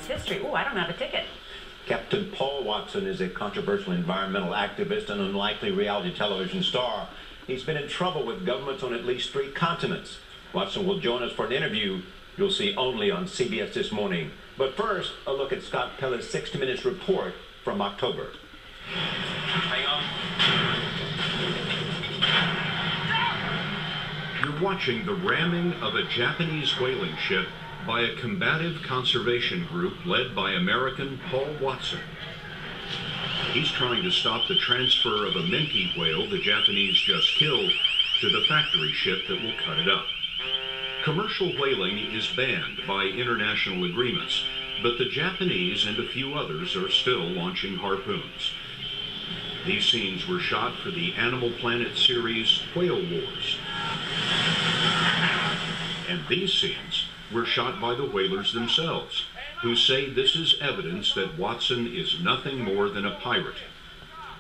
history. Oh, I don't have a ticket. Captain Paul Watson is a controversial environmental activist and unlikely reality television star. He's been in trouble with governments on at least 3 continents. Watson will join us for an interview you'll see only on CBS this morning. But first, a look at Scott Pelley's 60 Minutes report from October. Hang on. You're watching the ramming of a Japanese whaling ship by a combative conservation group led by American Paul Watson. He's trying to stop the transfer of a minke whale the Japanese just killed to the factory ship that will cut it up. Commercial whaling is banned by international agreements, but the Japanese and a few others are still launching harpoons. These scenes were shot for the Animal Planet series Whale Wars. And these scenes were shot by the whalers themselves, who say this is evidence that Watson is nothing more than a pirate.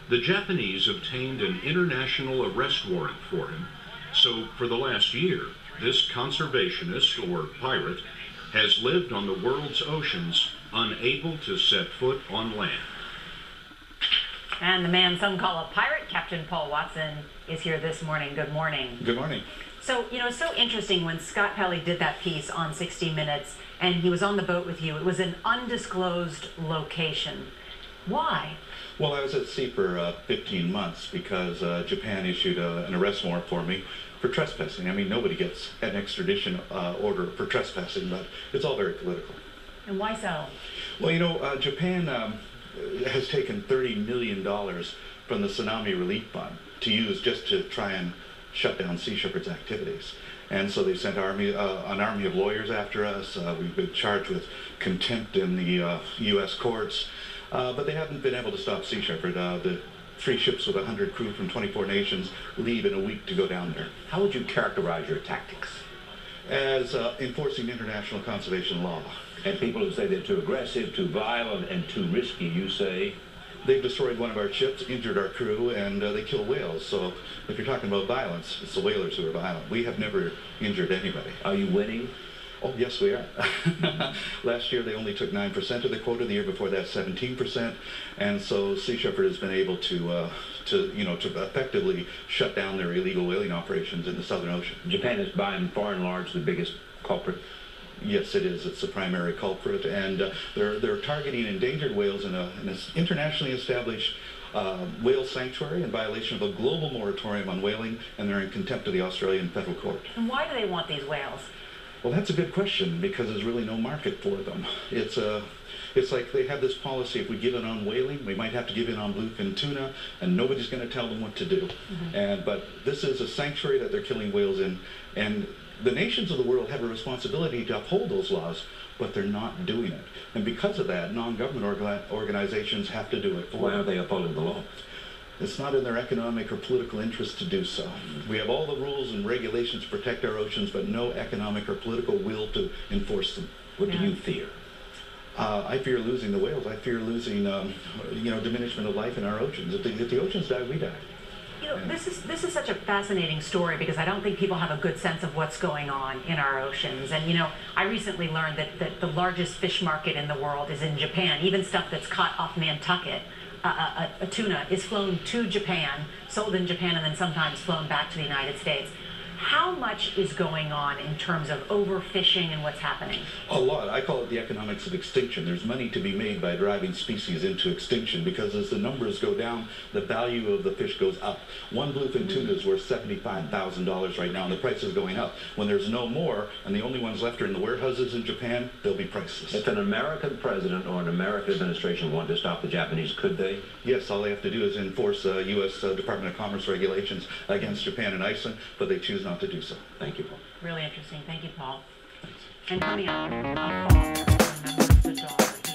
The Japanese obtained an international arrest warrant for him, so for the last year, this conservationist, or pirate, has lived on the world's oceans, unable to set foot on land. And the man some call a pirate, Captain Paul Watson, is here this morning. Good morning. Good morning. So, it's so interesting when Scott Pelley did that piece on 60 Minutes and he was on the boat with you. It was an undisclosed location. Why? Well, I was at sea for 15 months because Japan issued an arrest warrant for me for trespassing. I mean, nobody gets an extradition order for trespassing, but it's all very political. And why so? Well, Japan has taken $30 million from the Tsunami Relief Fund to use just to try and shut down Sea Shepherd's activities. And so they sent an army of lawyers after us. We've been charged with contempt in the U.S. courts, but they haven't been able to stop Sea Shepherd. The 3 ships with 100 crew from 24 nations leave in a week to go down there. How would you characterize your tactics? As enforcing international conservation law. And people who say they're too aggressive, too violent, and too risky, you say? They've destroyed one of our ships, injured our crew, and they kill whales. So if you're talking about violence, it's the whalers who are violent. We have never injured anybody. Are you winning? Oh, yes, we are. Last year, they only took 9% of the quota. The year before that, 17%. And so Sea Shepherd has been able to effectively shut down their illegal whaling operations in the Southern Ocean. Japan is by and far and large the biggest culprit. Yes, it is. It's the primary culprit, and they're targeting endangered whales in an internationally established whale sanctuary in violation of a global moratorium on whaling, and they're in contempt of the Australian federal court. And why do they want these whales? Well, that's a good question, because there's really no market for them. It's like they have this policy: if we give in on whaling, we might have to give in on bluefin tuna, and nobody's going to tell them what to do. Mm-hmm. But this is a sanctuary that they're killing whales in, and the nations of the world have a responsibility to uphold those laws, but they're not doing it. And because of that, non-government organizations have to do it for them. Why aren't they upholding the law? It's not in their economic or political interest to do so. We have all the rules and regulations to protect our oceans, but no economic or political will to enforce them. What do you fear? I fear losing the whales. I fear losing, diminishment of life in our oceans. If the oceans die, we die. This is such a fascinating story because I don't think people have a good sense of what's going on in our oceans. And I recently learned that the largest fish market in the world is in Japan. Even stuff that's caught off Nantucket, a tuna, is flown to Japan, sold in Japan, and then sometimes flown back to the United States. How much is going on in terms of overfishing and what's happening? A lot. I call it the economics of extinction. There's money to be made by driving species into extinction because as the numbers go down, the value of the fish goes up. One bluefin tuna is worth $75,000 right now, and the price is going up. When there's no more, and the only ones left are in the warehouses in Japan, they'll be priceless. If an American president or an American administration wanted to stop the Japanese, could they? Yes, all they have to do is enforce U.S. Department of Commerce regulations against Japan and Iceland, but they choose not to do so. Thank you, Paul. Really interesting. Thank you, Paul. Thanks. And coming up, a fall.